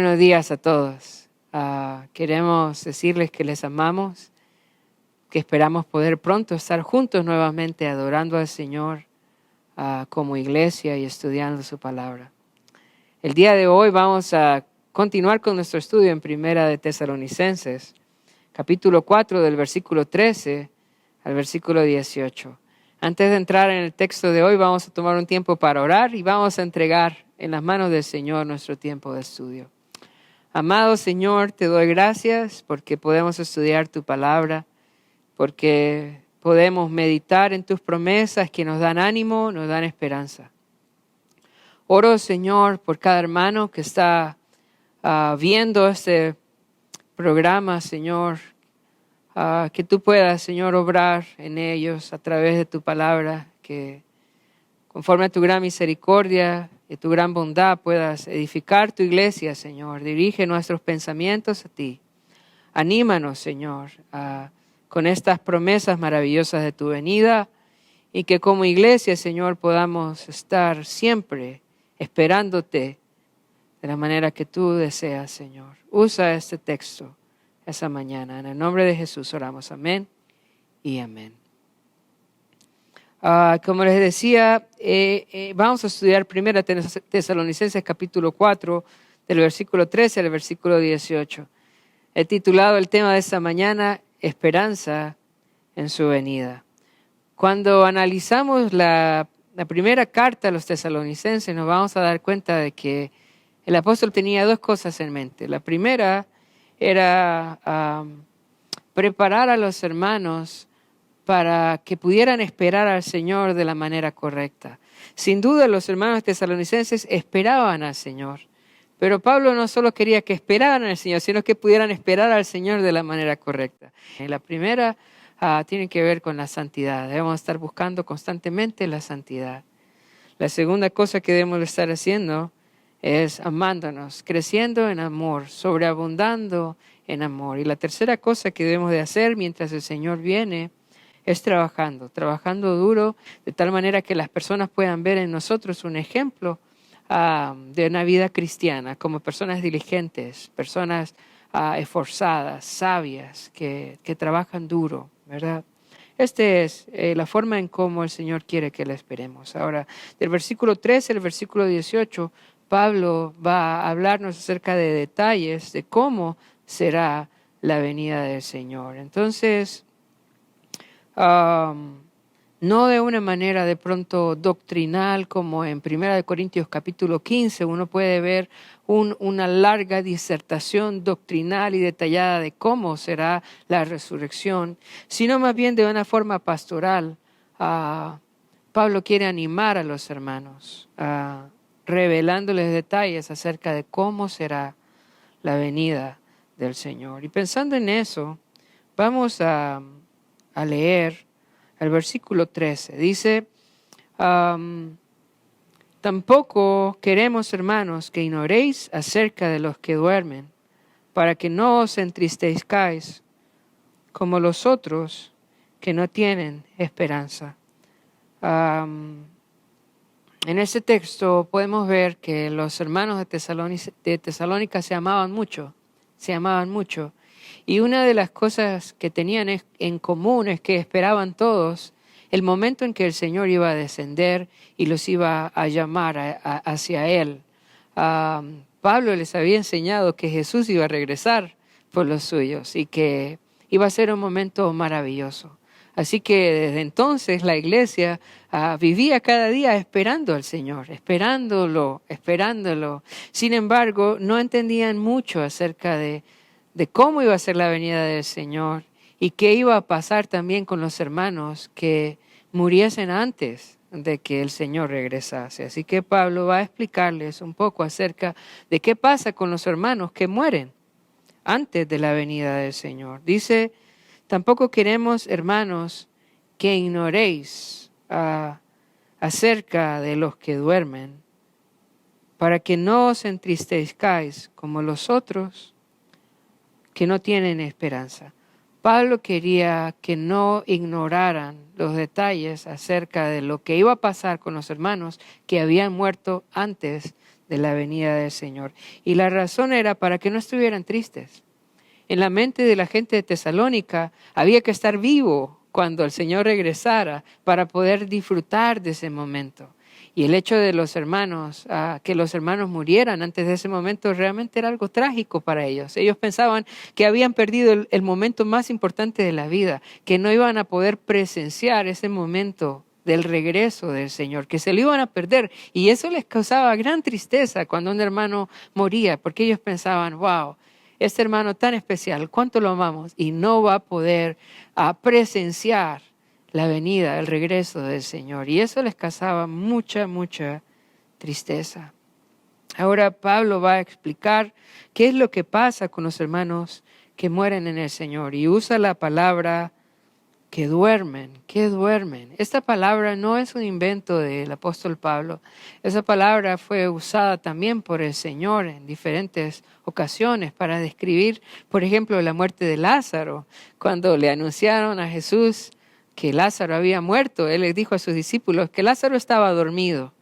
Buenos días a todos. Queremos decirles que les amamos, que esperamos poder pronto estar juntos nuevamente adorando al Señor como iglesia y estudiando su palabra. El día de hoy vamos a continuar con nuestro estudio en Primera de Tesalonicenses, capítulo 4 del versículo 13 al versículo 18. Antes de entrar en el texto de hoy vamos a tomar un tiempo para orar y vamos a entregar en las manos del Señor nuestro tiempo de estudio. Amado Señor, te doy gracias porque podemos estudiar tu palabra, porque podemos meditar en tus promesas que nos dan ánimo, nos dan esperanza. Oro, Señor, por cada hermano que está viendo este programa, Señor, que tú puedas, Señor, obrar en ellos a través de tu palabra, que conforme a tu gran misericordia y tu gran bondad puedas edificar tu iglesia, Señor. Dirige nuestros pensamientos a ti. Anímanos, Señor, con estas promesas maravillosas de tu venida y que como iglesia, Señor, podamos estar siempre esperándote de la manera que tú deseas, Señor. Usa este texto esa mañana. En el nombre de Jesús oramos. Amén y amén. Como les decía, vamos a estudiar 1 Tesalonicenses capítulo 4, del versículo 13 al versículo 18. He titulado el tema de esta mañana, Esperanza en su venida. Cuando analizamos la primera carta a los tesalonicenses, nos vamos a dar cuenta de que el apóstol tenía dos cosas en mente. La primera era preparar a los hermanos para que pudieran esperar al Señor de la manera correcta. Sin duda los hermanos tesalonicenses esperaban al Señor, pero Pablo no solo quería que esperaran al Señor, sino que pudieran esperar al Señor de la manera correcta. La primera tiene que ver con la santidad. Debemos estar buscando constantemente la santidad. La segunda cosa que debemos estar haciendo es amándonos, creciendo en amor, sobreabundando en amor. Y la tercera cosa que debemos de hacer mientras el Señor viene es trabajando duro, de tal manera que las personas puedan ver en nosotros un ejemplo de una vida cristiana, como personas diligentes, personas esforzadas, sabias, que trabajan duro, ¿verdad? Esta es la forma en cómo el Señor quiere que le esperemos. Ahora, del versículo 13 al versículo 18, Pablo va a hablarnos acerca de detalles de cómo será la venida del Señor. Entonces, no de una manera de pronto doctrinal como en 1 Corintios capítulo 15, uno puede ver una larga disertación doctrinal y detallada de cómo será la resurrección, sino más bien de una forma pastoral. Pablo quiere animar a los hermanos, revelándoles detalles acerca de cómo será la venida del Señor. Y pensando en eso, vamos a leer el versículo 13. Dice, tampoco queremos, hermanos, que ignoréis acerca de los que duermen, para que no os entristezcáis como los otros que no tienen esperanza. En este texto podemos ver que los hermanos de Tesalónica se amaban mucho. Y una de las cosas que tenían en común es que esperaban todos el momento en que el Señor iba a descender y los iba a llamar hacia Él. Pablo les había enseñado que Jesús iba a regresar por los suyos y que iba a ser un momento maravilloso. Así que desde entonces la iglesia vivía cada día esperando al Señor, esperándolo. Sin embargo, no entendían mucho acerca de cómo iba a ser la venida del Señor y qué iba a pasar también con los hermanos que muriesen antes de que el Señor regresase. Así que Pablo va a explicarles un poco acerca de qué pasa con los hermanos que mueren antes de la venida del Señor. Dice, tampoco queremos, hermanos, que ignoréis acerca de los que duermen, para que no os entristezcáis como los otros que no tienen esperanza. Pablo quería que no ignoraran los detalles acerca de lo que iba a pasar con los hermanos que habían muerto antes de la venida del Señor. Y la razón era para que no estuvieran tristes. En la mente de la gente de Tesalónica había que estar vivo cuando el Señor regresara para poder disfrutar de ese momento. Y el hecho de los hermanos, que los hermanos murieran antes de ese momento, realmente era algo trágico para ellos. Ellos pensaban que habían perdido el momento más importante de la vida, que no iban a poder presenciar ese momento del regreso del Señor, que se lo iban a perder. Y eso les causaba gran tristeza cuando un hermano moría, porque ellos pensaban, wow, este hermano tan especial, cuánto lo amamos, y no va a poder presenciar la venida, el regreso del Señor. Y eso les causaba mucha, mucha tristeza. Ahora Pablo va a explicar qué es lo que pasa con los hermanos que mueren en el Señor. Y usa la palabra que duermen. Esta palabra no es un invento del apóstol Pablo. Esa palabra fue usada también por el Señor en diferentes ocasiones para describir, por ejemplo, la muerte de Lázaro. Cuando le anunciaron a Jesús que Lázaro había muerto, él le dijo a sus discípulos que Lázaro estaba dormido,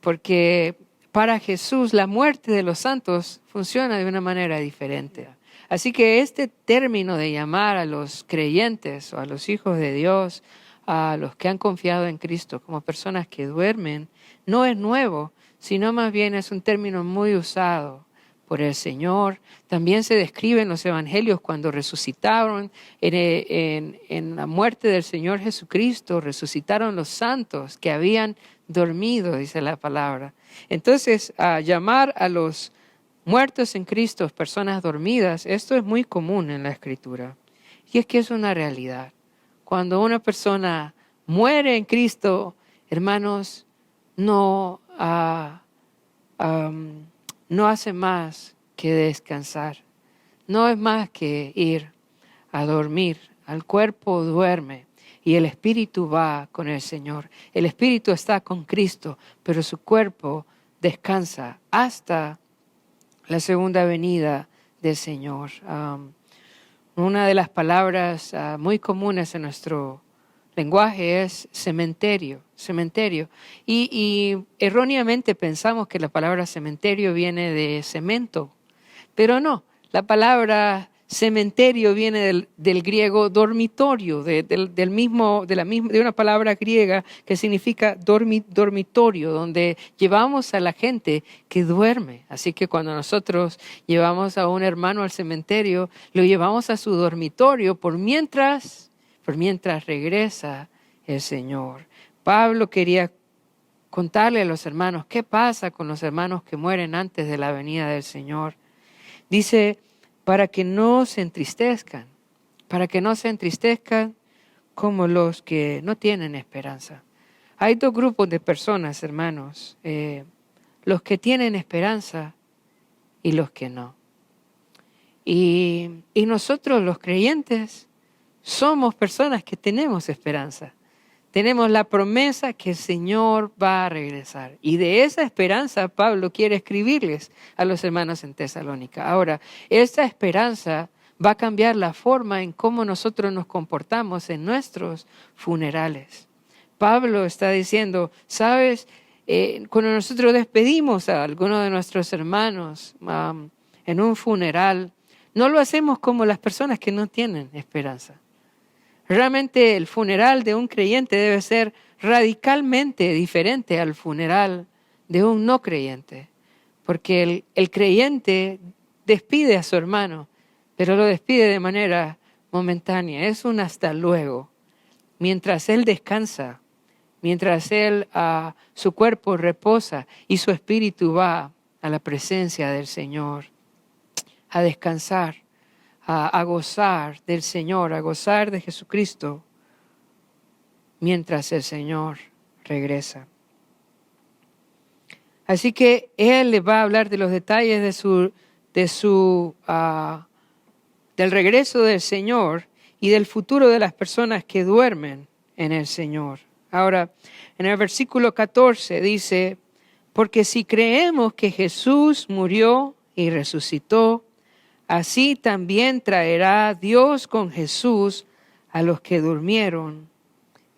porque para Jesús la muerte de los santos funciona de una manera diferente. Así que este término de llamar a los creyentes o a los hijos de Dios, a los que han confiado en Cristo como personas que duermen, no es nuevo, sino más bien es un término muy usado por el Señor. También se describe en los evangelios cuando resucitaron en la muerte del Señor Jesucristo, resucitaron los santos que habían dormido, dice la palabra. Entonces, a llamar a los muertos en Cristo, personas dormidas, esto es muy común en la Escritura. Y es que es una realidad. Cuando una persona muere en Cristo, hermanos, no hace más que descansar. No es más que ir a dormir. El cuerpo duerme y el espíritu va con el Señor. El espíritu está con Cristo, pero su cuerpo descansa hasta la segunda venida del Señor. Una de las palabras muy comunes en nuestro lenguaje es cementerio. Y erróneamente pensamos que la palabra cementerio viene de cemento, pero no. La palabra cementerio viene del griego dormitorio, de una palabra griega que significa dormitorio, donde llevamos a la gente que duerme. Así que cuando nosotros llevamos a un hermano al cementerio, lo llevamos a su dormitorio por mientras regresa el Señor. Pablo quería contarle a los hermanos qué pasa con los hermanos que mueren antes de la venida del Señor. Dice, para que no se entristezcan como los que no tienen esperanza. Hay dos grupos de personas, hermanos, los que tienen esperanza y los que no. Y nosotros los creyentes somos personas que tenemos esperanza. Tenemos la promesa que el Señor va a regresar. Y de esa esperanza Pablo quiere escribirles a los hermanos en Tesalónica. Ahora, esta esperanza va a cambiar la forma en cómo nosotros nos comportamos en nuestros funerales. Pablo está diciendo, ¿sabes? Cuando nosotros despedimos a alguno de nuestros hermanos en un funeral, no lo hacemos como las personas que no tienen esperanza. Realmente el funeral de un creyente debe ser radicalmente diferente al funeral de un no creyente. Porque el creyente despide a su hermano, pero lo despide de manera momentánea. Es un hasta luego. Mientras él descansa, mientras su cuerpo reposa y su espíritu va a la presencia del Señor, a descansar, a gozar del Señor, a gozar de Jesucristo, mientras el Señor regresa. Así que Él les va a hablar de los detalles del regreso del Señor y del futuro de las personas que duermen en el Señor. Ahora, en el versículo 14 dice, porque si creemos que Jesús murió y resucitó, así también traerá Dios con Jesús a los que durmieron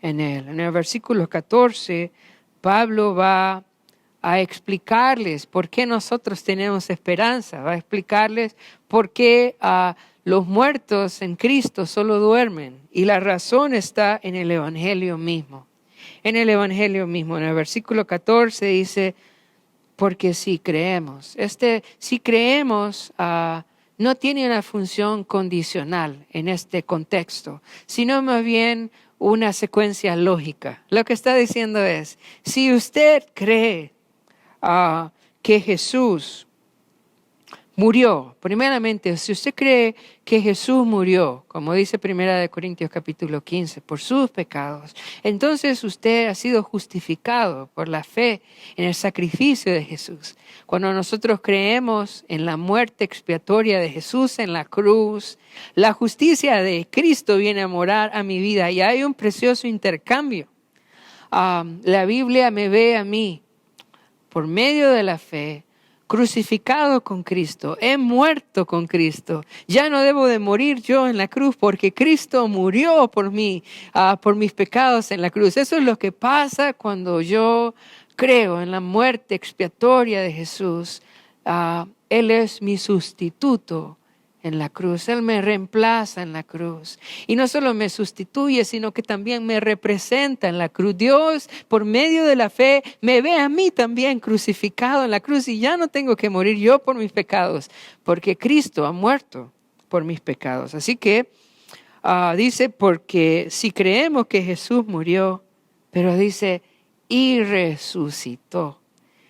en Él. En el versículo 14, Pablo va a explicarles por qué nosotros tenemos esperanza, va a explicarles por qué los muertos en Cristo solo duermen. Y la razón está en el Evangelio mismo. En el Evangelio mismo, en el versículo 14 dice, porque si creemos. Si creemos no tiene una función condicional en este contexto, sino más bien una secuencia lógica. Lo que está diciendo es, si usted cree que Jesús murió, primeramente, si usted cree que Jesús murió, como dice 1 Corintios capítulo 15, por sus pecados, entonces usted ha sido justificado por la fe en el sacrificio de Jesús. Cuando nosotros creemos en la muerte expiatoria de Jesús en la cruz, la justicia de Cristo viene a morar a mi vida y hay un precioso intercambio. La Biblia me ve a mí por medio de la fe, crucificado con Cristo, he muerto con Cristo. Ya no debo de morir yo en la cruz porque Cristo murió por mí, por mis pecados en la cruz. Eso es lo que pasa cuando yo creo en la muerte expiatoria de Jesús. Él es mi sustituto en la cruz. Él me reemplaza en la cruz. Y no solo me sustituye, sino que también me representa en la cruz. Dios, por medio de la fe, me ve a mí también crucificado en la cruz. Y ya no tengo que morir yo por mis pecados, porque Cristo ha muerto por mis pecados. Así que dice, porque si creemos que Jesús murió, pero dice, y resucitó.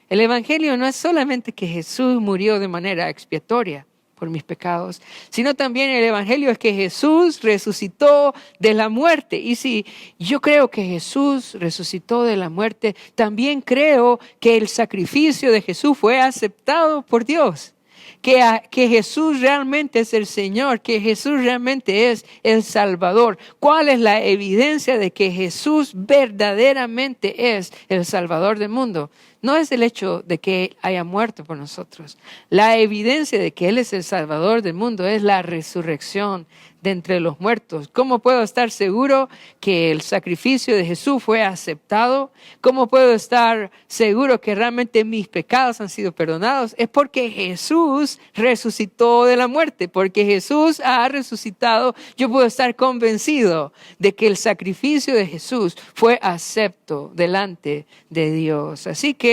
El Evangelio no es solamente que Jesús murió de manera expiatoria por mis pecados, sino también el Evangelio es que Jesús resucitó de la muerte. Y si yo creo que Jesús resucitó de la muerte, también creo que el sacrificio de Jesús fue aceptado por Dios. Que Jesús realmente es el Señor, que Jesús realmente es el Salvador. ¿Cuál es la evidencia de que Jesús verdaderamente es el Salvador del mundo? No es el hecho de que haya muerto por nosotros. La evidencia de que Él es el Salvador del mundo es la resurrección de entre los muertos. ¿Cómo puedo estar seguro que el sacrificio de Jesús fue aceptado? ¿Cómo puedo estar seguro que realmente mis pecados han sido perdonados? Es porque Jesús resucitó de la muerte. Porque Jesús ha resucitado, yo puedo estar convencido de que el sacrificio de Jesús fue acepto delante de Dios. Así que,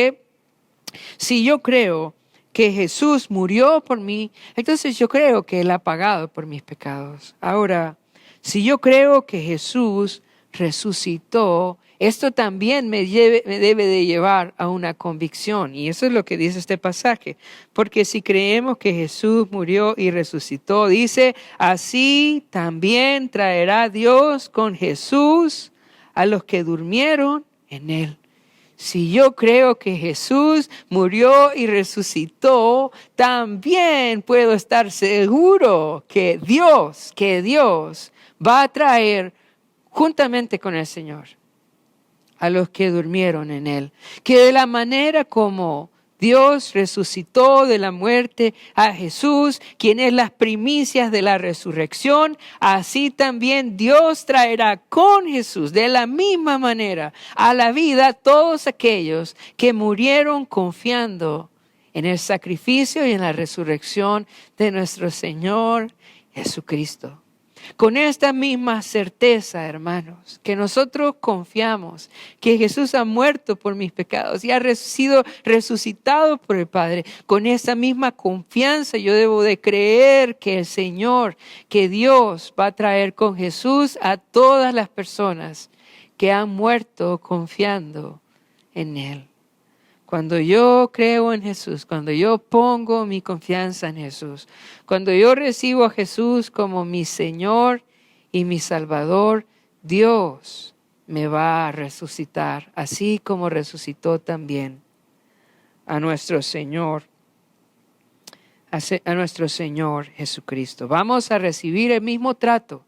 si yo creo que Jesús murió por mí, entonces yo creo que Él ha pagado por mis pecados. Ahora, si yo creo que Jesús resucitó, esto también me debe de llevar a una convicción. Y eso es lo que dice este pasaje. Porque si creemos que Jesús murió y resucitó, dice, así también traerá Dios con Jesús a los que durmieron en Él. Si yo creo que Jesús murió y resucitó, también puedo estar seguro que Dios va a traer juntamente con el Señor a los que durmieron en Él. Que de la manera como Dios resucitó de la muerte a Jesús, quien es las primicias de la resurrección, así también Dios traerá con Jesús de la misma manera a la vida todos aquellos que murieron confiando en el sacrificio y en la resurrección de nuestro Señor Jesucristo. Con esta misma certeza, hermanos, que nosotros confiamos que Jesús ha muerto por mis pecados y ha sido resucitado por el Padre, con esa misma confianza yo debo de creer que el Señor, que Dios va a traer con Jesús a todas las personas que han muerto confiando en Él. Cuando yo creo en Jesús, cuando yo pongo mi confianza en Jesús, cuando yo recibo a Jesús como mi Señor y mi Salvador, Dios me va a resucitar, así como resucitó también a nuestro Señor Jesucristo. Vamos a recibir el mismo trato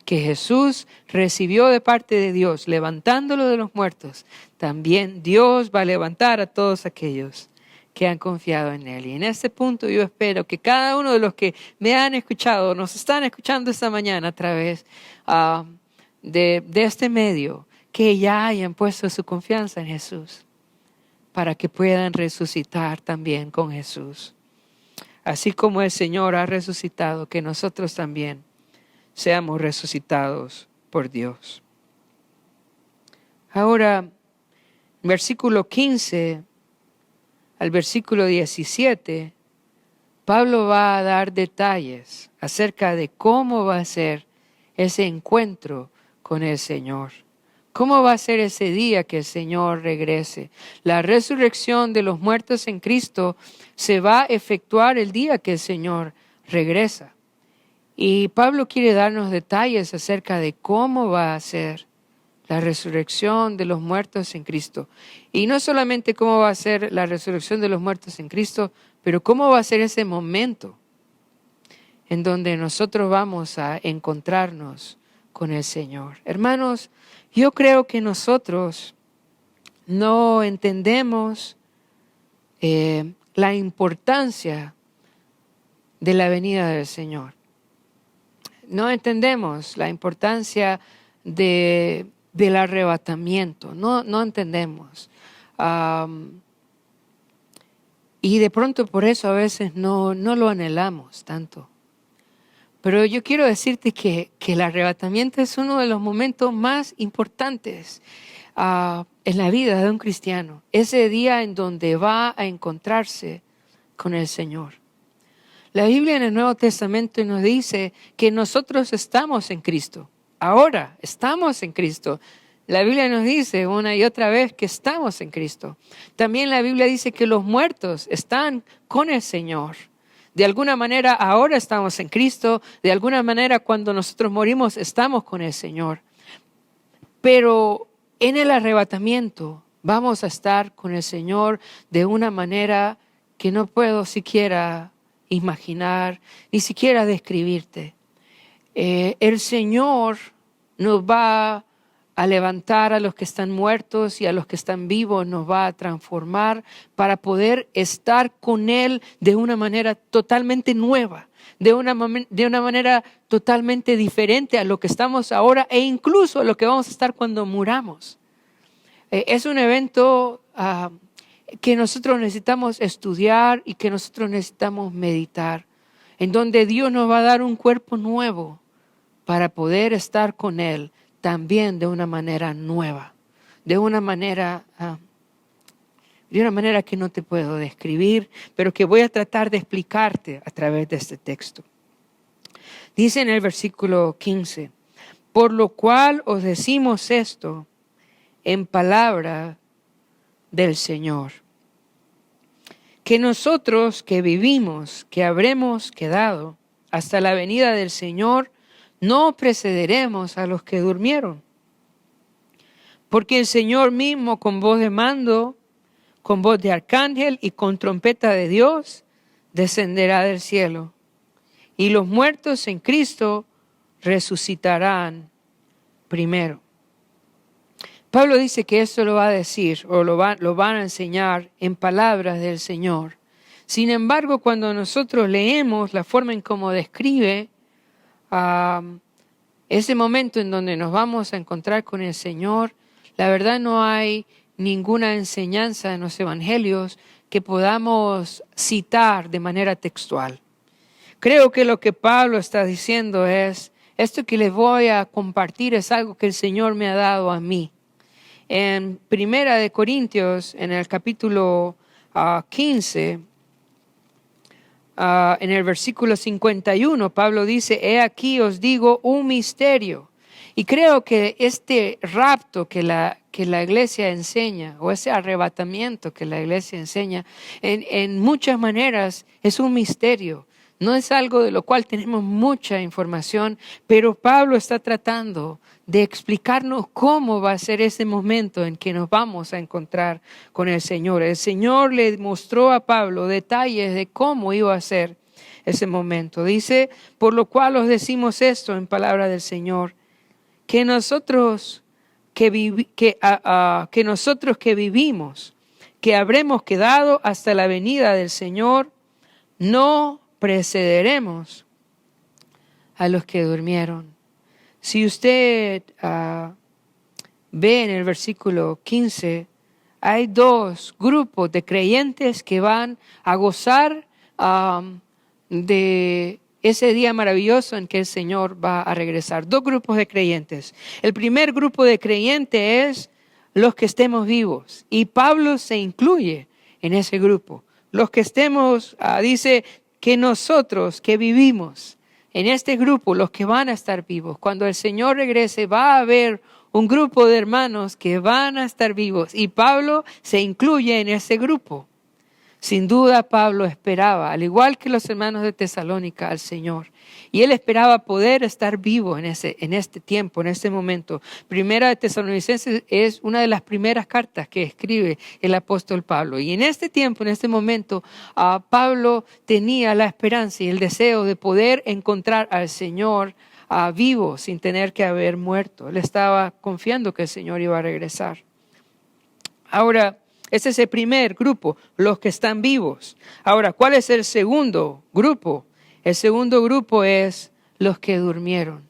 que Jesús recibió de parte de Dios, levantándolo de los muertos. También Dios va a levantar a todos aquellos que han confiado en Él. Y en este punto yo espero que cada uno de los que me han escuchado, nos están escuchando esta mañana a través de este medio, que ya hayan puesto su confianza en Jesús. para que puedan resucitar también con Jesús. Así como el Señor ha resucitado, que nosotros también seamos resucitados por Dios. Ahora, versículo 15 al versículo 17, Pablo va a dar detalles acerca de cómo va a ser ese encuentro con el Señor. ¿Cómo va a ser ese día que el Señor regrese? La resurrección de los muertos en Cristo se va a efectuar el día que el Señor regresa. Y Pablo quiere darnos detalles acerca de cómo va a ser la resurrección de los muertos en Cristo. Y no solamente cómo va a ser la resurrección de los muertos en Cristo, pero cómo va a ser ese momento en donde nosotros vamos a encontrarnos con el Señor. Hermanos, yo creo que nosotros no entendemos la importancia de la venida del Señor. No entendemos la importancia del arrebatamiento. No entendemos. Y de pronto por eso a veces no lo anhelamos tanto. Pero yo quiero decirte que el arrebatamiento es uno de los momentos más importantes en la vida de un cristiano. Ese día en donde va a encontrarse con el Señor. La Biblia en el Nuevo Testamento nos dice que nosotros estamos en Cristo. Ahora estamos en Cristo. La Biblia nos dice una y otra vez que estamos en Cristo. También la Biblia dice que los muertos están con el Señor. De alguna manera ahora estamos en Cristo, de alguna manera cuando nosotros morimos estamos con el Señor. Pero en el arrebatamiento vamos a estar con el Señor de una manera que no puedo siquiera imaginar, ni siquiera describirte. El Señor nos va a levantar a los que están muertos y a los que están vivos, nos va a transformar para poder estar con Él de una manera totalmente nueva, de una manera totalmente diferente a lo que estamos ahora e incluso a lo que vamos a estar cuando muramos. Es un evento que nosotros necesitamos estudiar y que nosotros necesitamos meditar, en donde Dios nos va a dar un cuerpo nuevo para poder estar con Él también de una manera nueva, de una manera que no te puedo describir, pero que voy a tratar de explicarte a través de este texto. Dice en el versículo 15, por lo cual os decimos esto en palabra del Señor, que nosotros que vivimos, que habremos quedado hasta la venida del Señor, no precederemos a los que durmieron. Porque el Señor mismo con voz de mando, con voz de arcángel y con trompeta de Dios, descenderá del cielo. Y los muertos en Cristo resucitarán primero. Pablo dice que esto lo va a decir o lo van a enseñar en palabras del Señor. Sin embargo, cuando nosotros leemos la forma en cómo describe ese momento en donde nos vamos a encontrar con el Señor, la verdad no hay ninguna enseñanza en los evangelios que podamos citar de manera textual. Creo que lo que Pablo está diciendo es, esto que les voy a compartir es algo que el Señor me ha dado a mí. En Primera de Corintios, en el capítulo 15, en el versículo 51, Pablo dice, he aquí os digo un misterio. Y creo que este rapto que la iglesia enseña, o ese arrebatamiento que la iglesia enseña, en muchas maneras es un misterio. No es algo de lo cual tenemos mucha información, pero Pablo está tratando de explicarnos cómo va a ser ese momento en que nos vamos a encontrar con el Señor. El Señor le mostró a Pablo detalles de cómo iba a ser ese momento. Dice, por lo cual os decimos esto en palabra del Señor, que nosotros que vivimos, que habremos quedado hasta la venida del Señor, no precederemos a los que durmieron. Si usted ve en el versículo 15, hay dos grupos de creyentes que van a gozar de ese día maravilloso en que el Señor va a regresar. Dos grupos de creyentes. El primer grupo de creyentes es los que estemos vivos. Y Pablo se incluye en ese grupo. Los que estemos, dice que nosotros que vivimos en este grupo, los que van a estar vivos, cuando el Señor regrese va a haber un grupo de hermanos que van a estar vivos. Y Pablo se incluye en ese grupo. Sin duda Pablo esperaba, al igual que los hermanos de Tesalónica, al Señor. Y él esperaba poder estar vivo en este tiempo, en este momento. Primera de Tesalonicenses es una de las primeras cartas que escribe el apóstol Pablo. Y en este tiempo, en este momento, Pablo tenía la esperanza y el deseo de poder encontrar al Señor vivo sin tener que haber muerto. Él estaba confiando que el Señor iba a regresar. Ahora, ese es el primer grupo, los que están vivos. Ahora, ¿cuál es el segundo grupo? El segundo grupo es los que durmieron.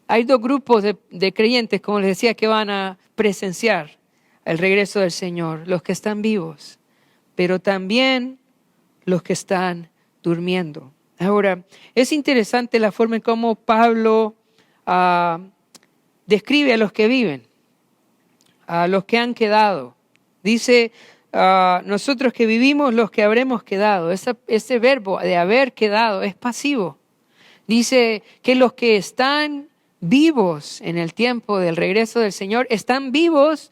Hay dos grupos de creyentes, como les decía, que van a presenciar el regreso del Señor. Los que están vivos, pero también los que están durmiendo. Ahora, es interesante la forma en cómo Pablo describe a los que viven, a los que han quedado. Dice, nosotros que vivimos, los que habremos quedado. Ese verbo de haber quedado es pasivo. Dice que los que están vivos en el tiempo del regreso del Señor, están vivos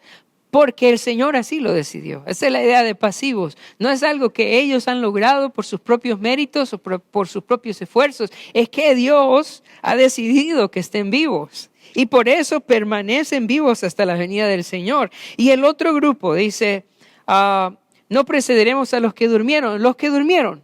porque el Señor así lo decidió. Esa es la idea de pasivos. No es algo que ellos han logrado por sus propios méritos o por sus propios esfuerzos. Es que Dios ha decidido que estén vivos. Y por eso permanecen vivos hasta la venida del Señor. Y el otro grupo dice, no precederemos a los que durmieron. Los que durmieron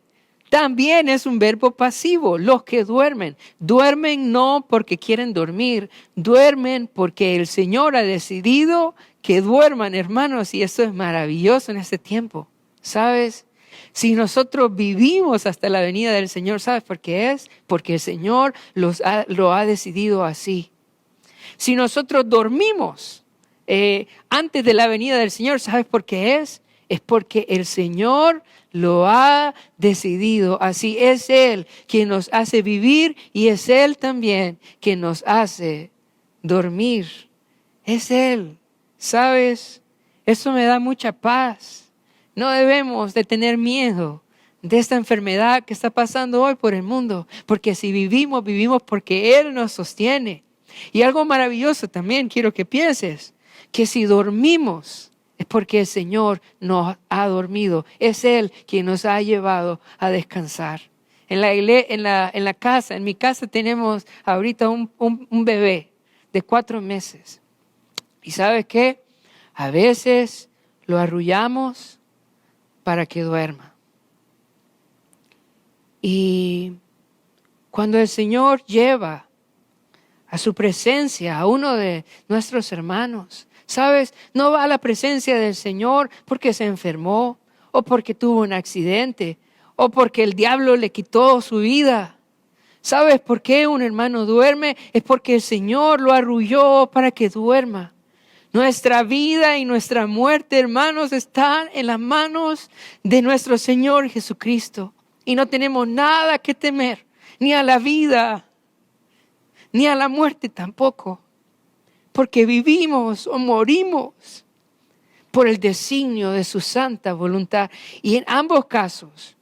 también es un verbo pasivo. Los que duermen. Duermen no porque quieren dormir. Duermen porque el Señor ha decidido que duerman, hermanos. Y eso es maravilloso en este tiempo. ¿Sabes? Si nosotros vivimos hasta la venida del Señor, ¿sabes por qué es? Porque el Señor lo ha decidido así. Si nosotros dormimos antes de la venida del Señor, ¿sabes por qué es? Es porque el Señor lo ha decidido. Así es Él quien nos hace vivir y es Él también quien nos hace dormir. Es Él. ¿Sabes? Eso me da mucha paz. No debemos de tener miedo de esta enfermedad que está pasando hoy por el mundo. Porque si vivimos, vivimos porque Él nos sostiene. Y algo maravilloso también quiero que pienses, que si dormimos es porque el Señor nos ha dormido. Es Él quien nos ha llevado a descansar. En mi casa tenemos ahorita un bebé de 4 meses. ¿Y sabes qué? A veces lo arrullamos para que duerma. Y cuando el Señor lleva a su presencia a uno de nuestros hermanos, ¿sabes? No va a la presencia del Señor porque se enfermó o porque tuvo un accidente o porque el diablo le quitó su vida. ¿Sabes por qué un hermano duerme? Es porque el Señor lo arrulló para que duerma. Nuestra vida y nuestra muerte, hermanos, están en las manos de nuestro Señor Jesucristo. Y no tenemos nada que temer, ni a la vida, ni a la muerte tampoco, porque vivimos o morimos por el designio de su santa voluntad. Y en ambos casos,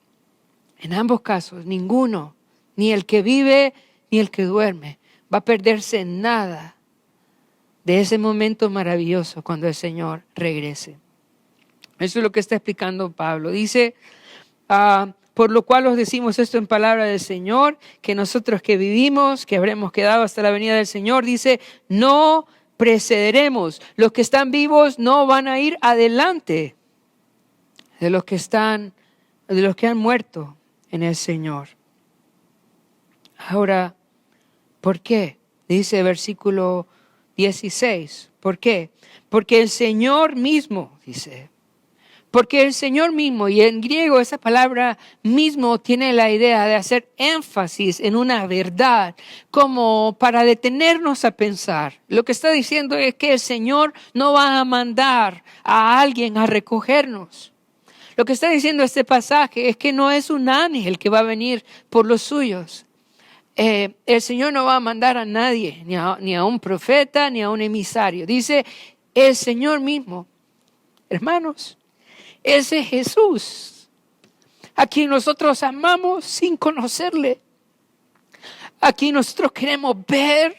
ninguno, ni el que vive ni el que duerme, va a perderse nada de ese momento maravilloso cuando el Señor regrese. Eso es lo que está explicando Pablo. Dice, por lo cual os decimos esto en palabra del Señor, que nosotros que vivimos, que habremos quedado hasta la venida del Señor, dice, no precederemos. Los que están vivos no van a ir adelante de los que han muerto en el Señor. Ahora, ¿por qué? Dice versículo 16. ¿Por qué? Porque el Señor mismo, dice, Porque el Señor mismo, y en griego esa palabra mismo tiene la idea de hacer énfasis en una verdad, como para detenernos a pensar. Lo que está diciendo es que el Señor no va a mandar a alguien a recogernos. Lo que está diciendo este pasaje es que no es un ángel que va a venir por los suyos. El Señor no va a mandar a nadie, ni a un profeta, ni a un emisario. Dice el Señor mismo. Hermanos, ese es Jesús, a quien nosotros amamos sin conocerle, a quien nosotros queremos ver,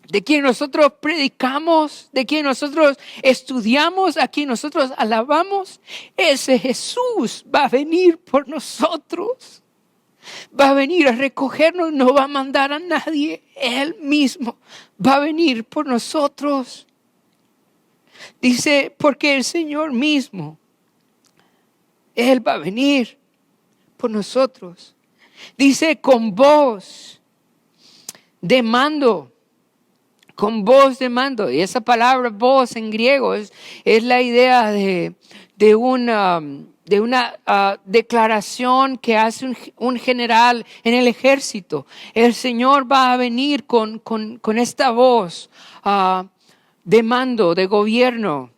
de quien nosotros predicamos, de quien nosotros estudiamos, a quien nosotros alabamos. Ese Jesús va a venir por nosotros, va a venir a recogernos, no va a mandar a nadie, Él mismo va a venir por nosotros. Dice, porque el Señor mismo, Él va a venir por nosotros. Dice, con voz de mando. Con voz de mando. Y esa palabra voz en griego es la idea de una declaración que hace un general en el ejército. El Señor va a venir con esta voz de mando, de gobierno,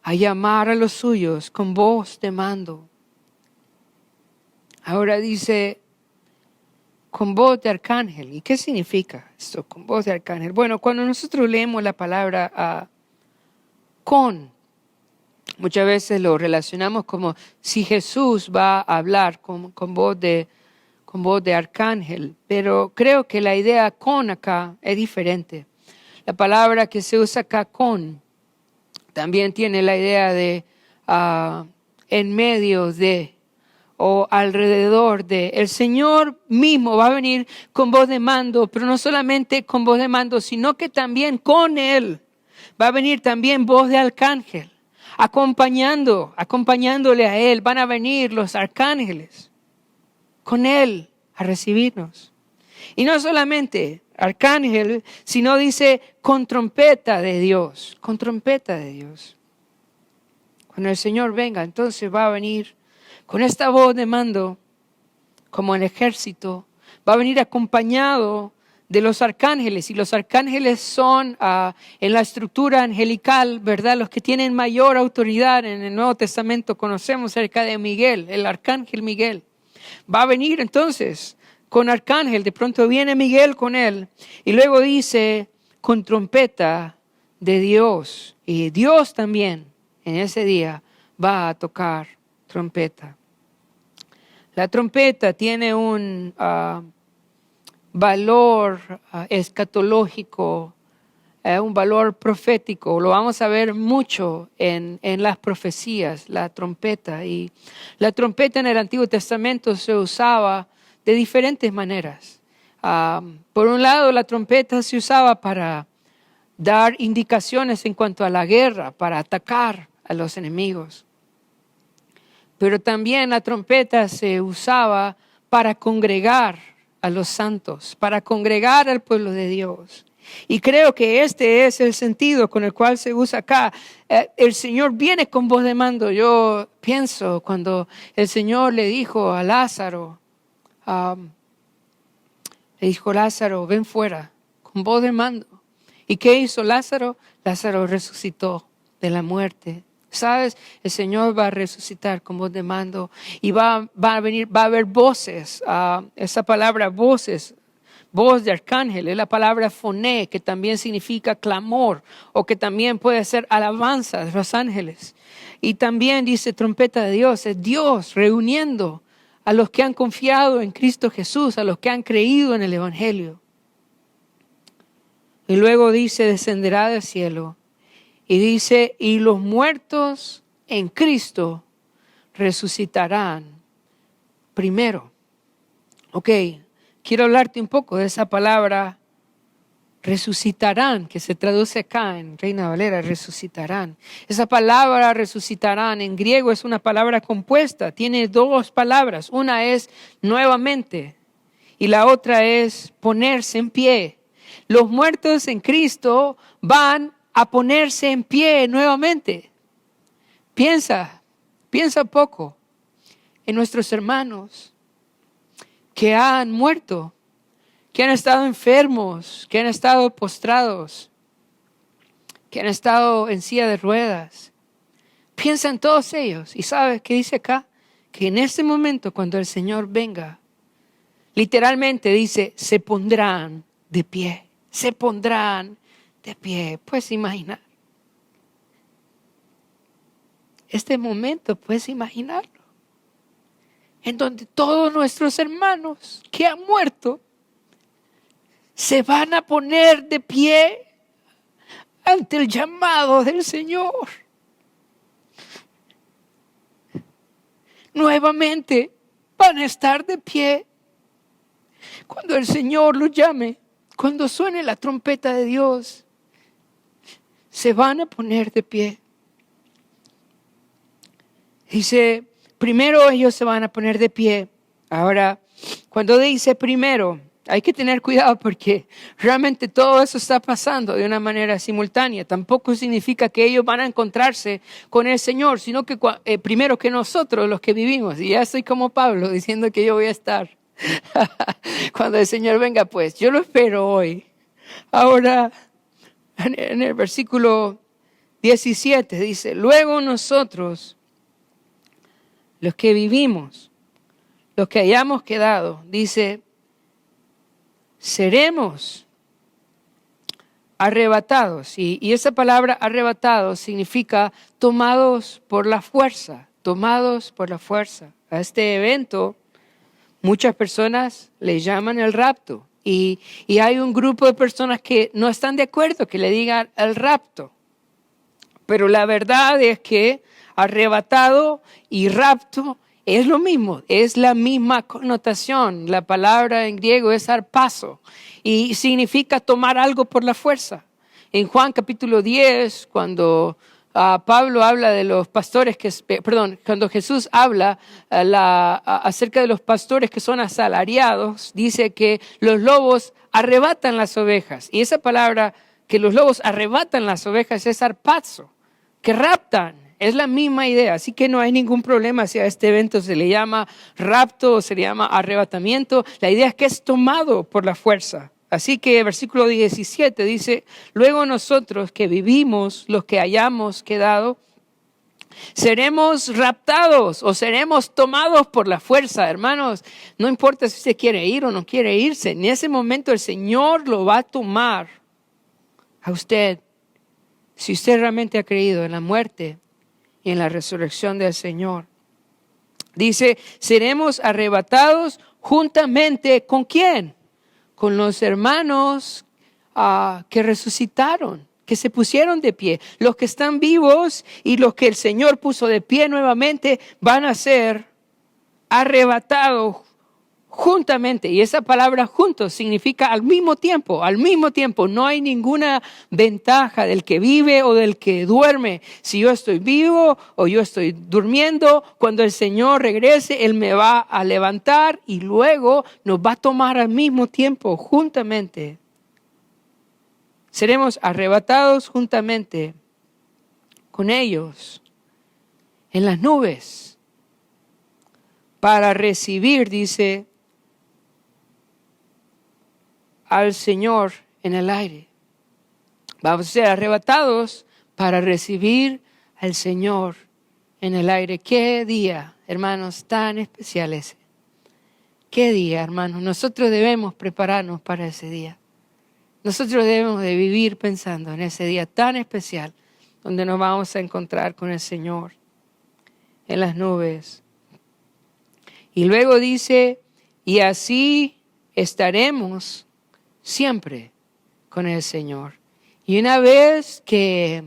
a llamar a los suyos con voz de mando. Ahora dice, con voz de arcángel. ¿Y qué significa esto, con voz de arcángel? Bueno, cuando nosotros leemos la palabra con, muchas veces lo relacionamos como si Jesús va a hablar con voz de arcángel. Pero creo que la idea con acá es diferente. La palabra que se usa acá con también tiene la idea de en medio de o alrededor de. El Señor mismo va a venir con voz de mando, pero no solamente con voz de mando, sino que también con Él va a venir también voz de arcángel, acompañándole a Él. Van a venir los arcángeles con Él a recibirnos. Y no solamente arcángel, sino dice con trompeta de Dios, con trompeta de Dios. Cuando el Señor venga, entonces va a venir con esta voz de mando, como el ejército, va a venir acompañado de los arcángeles. Y los arcángeles son en la estructura angelical, ¿verdad? Los que tienen mayor autoridad. En el Nuevo Testamento conocemos acerca de Miguel, el arcángel Miguel. Va a venir entonces con arcángel, de pronto viene Miguel con él. Y luego dice, con trompeta de Dios. Y Dios también en ese día va a tocar trompeta. La trompeta tiene un valor escatológico, un valor profético. Lo vamos a ver mucho en las profecías, la trompeta. Y la trompeta en el Antiguo Testamento se usaba de diferentes maneras. Por un lado, la trompeta se usaba para dar indicaciones en cuanto a la guerra, para atacar a los enemigos. Pero también la trompeta se usaba para congregar a los santos, para congregar al pueblo de Dios. Y creo que este es el sentido con el cual se usa acá. El Señor viene con voz de mando. Yo pienso cuando el Señor le dijo a Lázaro, Lázaro, ven fuera, con voz de mando. ¿Y qué hizo Lázaro? Lázaro resucitó de la muerte. ¿Sabes? El Señor va a resucitar con voz de mando y va a haber voces. Esa palabra voces, voz de arcángel, es la palabra foné, que también significa clamor o que también puede ser alabanza de los ángeles. Y también dice trompeta de Dios, es Dios reuniendo a los que han confiado en Cristo Jesús, a los que han creído en el Evangelio. Y luego dice, descenderá del cielo. Y dice, y los muertos en Cristo resucitarán primero. Ok, quiero hablarte un poco de esa palabra resucitarán, que se traduce acá en Reina Valera, resucitarán. Esa palabra resucitarán en griego es una palabra compuesta, tiene dos palabras. Una es nuevamente y la otra es ponerse en pie. Los muertos en Cristo van a ponerse en pie nuevamente. Piensa poco en nuestros hermanos que han muerto, que han estado enfermos, que han estado postrados, que han estado en silla de ruedas. Piensa en todos ellos. ¿Y sabes qué dice acá? Que en ese momento, cuando el Señor venga, literalmente dice, se pondrán de pie. Se pondrán de pie. Puedes imaginar. Este momento, puedes imaginarlo. En donde todos nuestros hermanos que han muerto se van a poner de pie ante el llamado del Señor. Nuevamente van a estar de pie cuando el Señor los llame, cuando suene la trompeta de Dios. Se van a poner de pie. Dice, primero ellos se van a poner de pie. Ahora, cuando dice primero, hay que tener cuidado porque realmente todo eso está pasando de una manera simultánea. Tampoco significa que ellos van a encontrarse con el Señor, sino que primero que nosotros, los que vivimos. Y ya estoy como Pablo diciendo que yo voy a estar. Cuando el Señor venga, pues yo lo espero hoy. Ahora, en el versículo 17 dice, luego nosotros, los que vivimos, los que hayamos quedado, dice, seremos arrebatados. Y esa palabra arrebatados significa tomados por la fuerza, tomados por la fuerza. A este evento muchas personas le llaman el rapto. Y hay un grupo de personas que no están de acuerdo que le digan el rapto. Pero la verdad es que arrebatado y rapto es lo mismo, es la misma connotación. La palabra en griego es arpazo y significa tomar algo por la fuerza. En Juan capítulo 10, cuando Pablo habla de los pastores cuando Jesús habla acerca de los pastores que son asalariados, dice que los lobos arrebatan las ovejas. Y esa palabra que los lobos arrebatan las ovejas es arpazo, que raptan. Es la misma idea, así que no hay ningún problema si a este evento se le llama rapto o se le llama arrebatamiento. La idea es que es tomado por la fuerza. Así que versículo 17 dice, luego nosotros que vivimos, los que hayamos quedado, seremos raptados o seremos tomados por la fuerza. Hermanos, no importa si usted quiere ir o no quiere irse, en ese momento el Señor lo va a tomar a usted. Si usted realmente ha creído en la muerte y en la resurrección del Señor. Dice, seremos arrebatados juntamente ¿con quién? Con los hermanos que resucitaron, que se pusieron de pie. Los que están vivos y los que el Señor puso de pie nuevamente van a ser arrebatados juntamente. Y esa palabra juntos significa al mismo tiempo. Al mismo tiempo, no hay ninguna ventaja del que vive o del que duerme. Si yo estoy vivo o yo estoy durmiendo, cuando el Señor regrese, Él me va a levantar y luego nos va a tomar al mismo tiempo, juntamente. Seremos arrebatados juntamente con ellos en las nubes para recibir, dice, al Señor en el aire. Vamos a ser arrebatados para recibir al Señor en el aire. Qué día, hermanos, tan especial ese. Qué día, hermanos. Nosotros debemos prepararnos para ese día. Nosotros debemos de vivir pensando en ese día tan especial donde nos vamos a encontrar con el Señor en las nubes. Y luego dice, y así estaremos siempre con el Señor. Y una vez que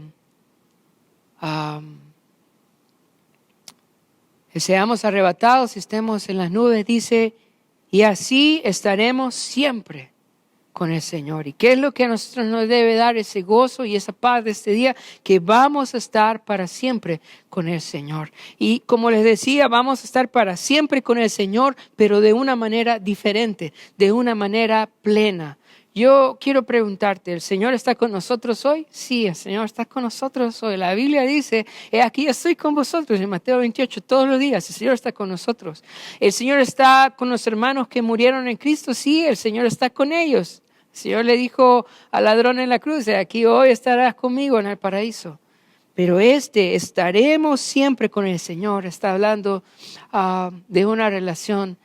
seamos arrebatados, estemos en las nubes, dice, y así estaremos siempre con el Señor. ¿Y qué es lo que a nosotros nos debe dar ese gozo y esa paz de este día? Que vamos a estar para siempre con el Señor. Y como les decía, vamos a estar para siempre con el Señor, pero de una manera diferente, de una manera plena. Yo quiero preguntarte, ¿el Señor está con nosotros hoy? Sí, el Señor está con nosotros hoy. La Biblia dice, aquí estoy con vosotros, en Mateo 28, todos los días. El Señor está con nosotros. ¿El Señor está con los hermanos que murieron en Cristo? Sí, el Señor está con ellos. El Señor le dijo al ladrón en la cruz, aquí hoy estarás conmigo en el paraíso. Pero estaremos siempre con el Señor. Está hablando de una relación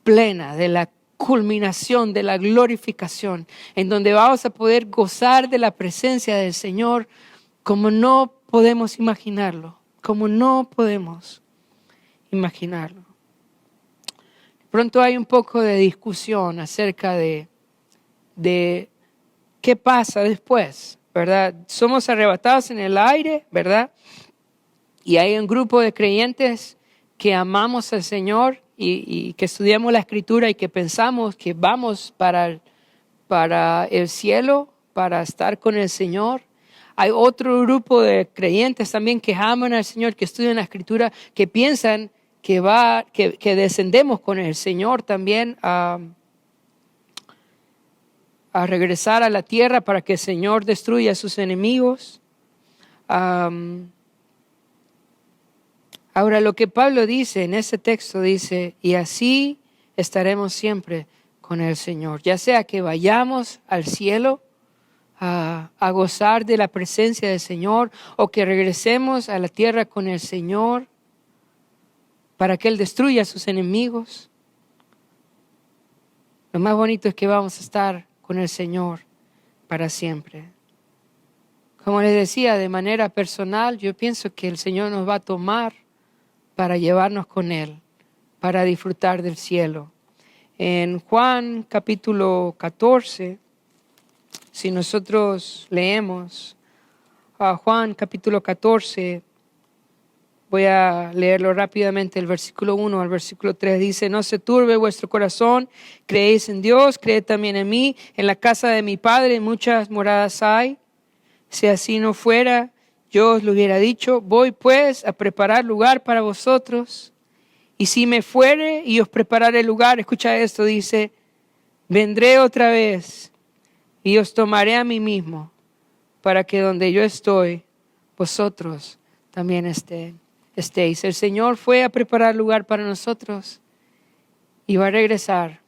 plena, de la culminación, de la glorificación, en donde vamos a poder gozar de la presencia del Señor como no podemos imaginarlo, como no podemos imaginarlo. Pronto hay un poco de discusión acerca de qué pasa después, ¿verdad? Somos arrebatados en el aire, ¿verdad? Y hay un grupo de creyentes que amamos al Señor y que estudiamos la Escritura y que pensamos que vamos para el cielo, para estar con el Señor. Hay otro grupo de creyentes también que aman al Señor, que estudian la Escritura, que piensan que descendemos con el Señor también a regresar a la tierra para que el Señor destruya a sus enemigos. Ahora, lo que Pablo dice en ese texto dice, y así estaremos siempre con el Señor. Ya sea que vayamos al cielo a gozar de la presencia del Señor o que regresemos a la tierra con el Señor para que Él destruya a sus enemigos. Lo más bonito es que vamos a estar con el Señor para siempre. Como les decía, de manera personal, yo pienso que el Señor nos va a tomar para llevarnos con Él, para disfrutar del cielo. En Juan capítulo 14, si nosotros leemos Juan capítulo 14, voy a leerlo rápidamente, el versículo 1 al versículo 3 dice, no se turbe vuestro corazón, creéis en Dios, creed también en mí, en la casa de mi Padre muchas moradas hay, si así no fuera, yo os lo hubiera dicho, voy pues a preparar lugar para vosotros, y si me fuere y os prepararé lugar, escucha esto, dice, vendré otra vez y os tomaré a mí mismo, para que donde yo estoy, vosotros también estéis. El Señor fue a preparar lugar para nosotros y va a regresar.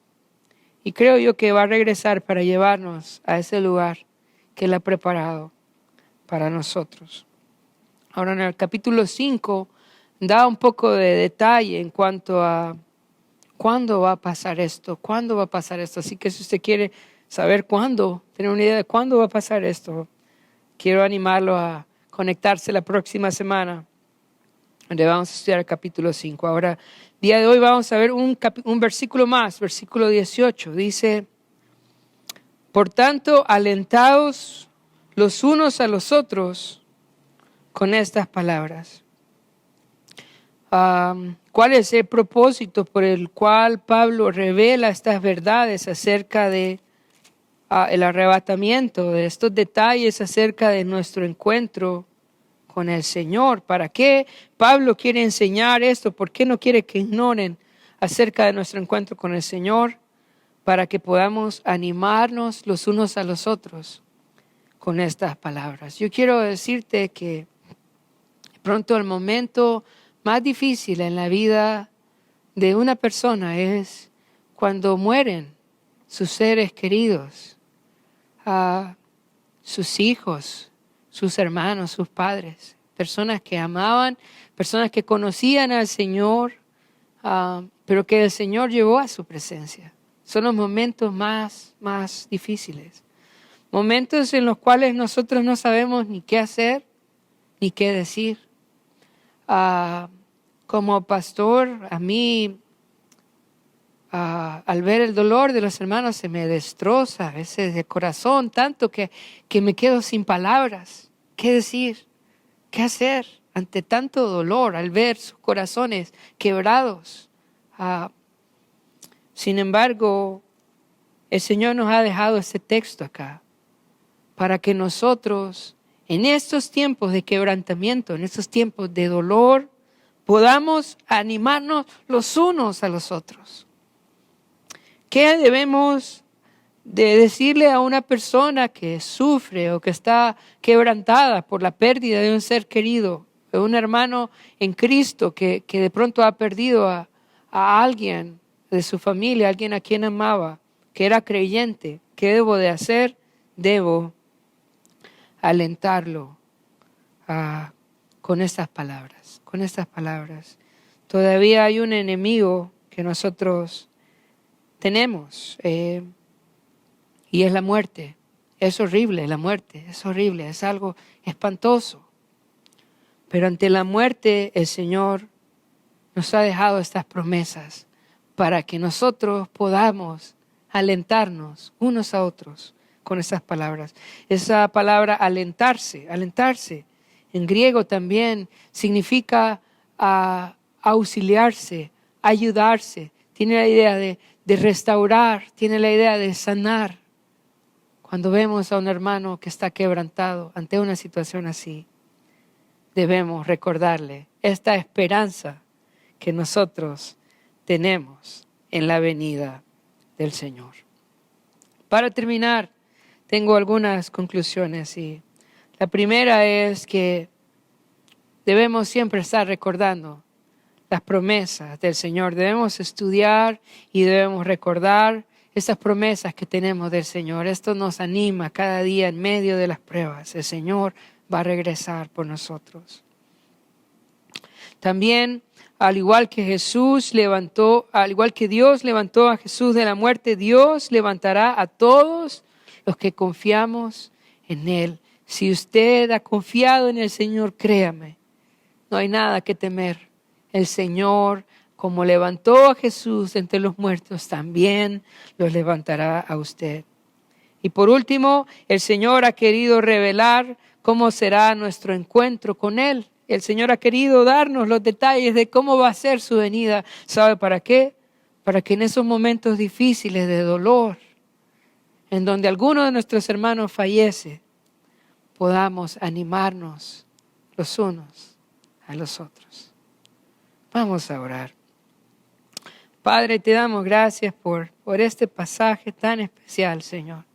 Y creo yo que va a regresar para llevarnos a ese lugar que Él ha preparado para nosotros. Ahora en el capítulo 5 da un poco de detalle en cuanto a cuándo va a pasar esto, cuándo va a pasar esto. Así que si usted quiere saber cuándo, tener una idea de cuándo va a pasar esto, quiero animarlo a conectarse la próxima semana, donde vamos a estudiar el capítulo 5. Ahora, día de hoy vamos a ver un versículo más, versículo 18. Dice, por tanto, alentaos los unos a los otros con estas palabras. ¿Cuál es el propósito por el cual Pablo revela estas verdades acerca de el arrebatamiento, de estos detalles acerca de nuestro encuentro con el Señor? ¿Para qué Pablo quiere enseñar esto? ¿Por qué no quiere que ignoren acerca de nuestro encuentro con el Señor? Para que podamos animarnos los unos a los otros con estas palabras. Yo quiero decirte que pronto el momento más difícil en la vida de una persona es cuando mueren sus seres queridos, sus hijos, sus hermanos, sus padres, personas que amaban, personas que conocían al Señor, pero que el Señor llevó a su presencia. Son los momentos más difíciles. Momentos en los cuales nosotros no sabemos ni qué hacer, ni qué decir. Como pastor, a mí, al ver el dolor de los hermanos, se me destroza a veces el corazón, tanto que me quedo sin palabras. ¿Qué decir? ¿Qué hacer ante tanto dolor al ver sus corazones quebrados? Sin embargo, el Señor nos ha dejado este texto acá para que nosotros, en estos tiempos de quebrantamiento, en estos tiempos de dolor, podamos animarnos los unos a los otros. ¿Qué debemos de decirle a una persona que sufre o que está quebrantada por la pérdida de un ser querido, de un hermano en Cristo que de pronto ha perdido a alguien de su familia, alguien a quien amaba, que era creyente. ¿Qué debo de hacer? Debo alentarlo con estas palabras, con estas palabras. Todavía hay un enemigo que nosotros tenemos, y es la muerte. Es horrible la muerte, es horrible, es algo espantoso. Pero ante la muerte el Señor nos ha dejado estas promesas para que nosotros podamos alentarnos unos a otros con esas palabras. Esa palabra alentarse, en griego también significa auxiliarse, ayudarse. Tiene la idea de restaurar, tiene la idea de sanar. Cuando vemos a un hermano que está quebrantado ante una situación así, debemos recordarle esta esperanza que nosotros tenemos en la venida del Señor. Para terminar, tengo algunas conclusiones y la primera es que debemos siempre estar recordando las promesas del Señor. Debemos estudiar y debemos recordar esas promesas que tenemos del Señor. Esto nos anima cada día en medio de las pruebas. El Señor va a regresar por nosotros. También, al igual que Dios levantó a Jesús de la muerte, Dios levantará a todos los que confiamos en Él. Si usted ha confiado en el Señor, créame, no hay nada que temer. El Señor, como levantó a Jesús entre los muertos, también los levantará a usted. Y por último, el Señor ha querido revelar cómo será nuestro encuentro con Él. El Señor ha querido darnos los detalles de cómo va a ser su venida. ¿Sabe para qué? Para que en esos momentos difíciles de dolor, en donde alguno de nuestros hermanos fallece, podamos animarnos los unos a los otros. Vamos a orar. Padre, te damos gracias por este pasaje tan especial, Señor.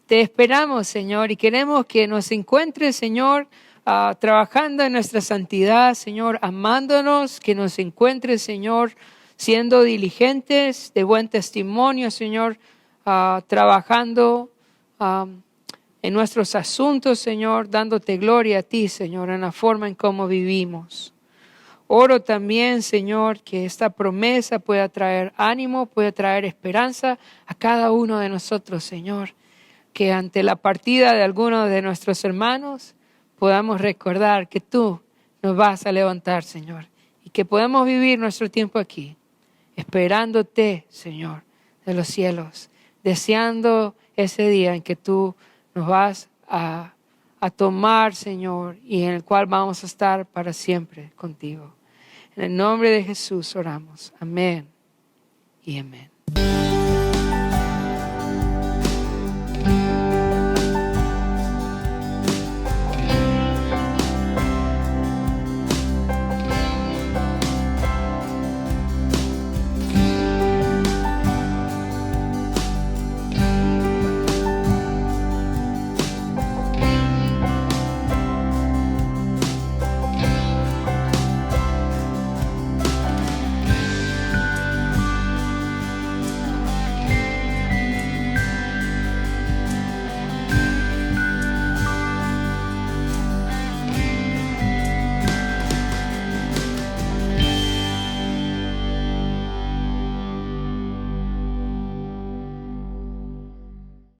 Te esperamos, Señor, y queremos que nos encuentres, Señor, trabajando en nuestra santidad, Señor, amándonos, que nos encuentres, Señor, siendo diligentes, de buen testimonio, Señor, trabajando en nuestros asuntos, Señor, dándote gloria a ti, Señor, en la forma en cómo vivimos. Oro también, Señor, que esta promesa pueda traer ánimo, pueda traer esperanza a cada uno de nosotros, Señor. Que ante la partida de alguno de nuestros hermanos podamos recordar que tú nos vas a levantar, Señor. Y que podamos vivir nuestro tiempo aquí, esperándote, Señor, de los cielos. Deseando ese día en que tú nos vas a tomar, Señor, y en el cual vamos a estar para siempre contigo. En el nombre de Jesús oramos. Amén y amén.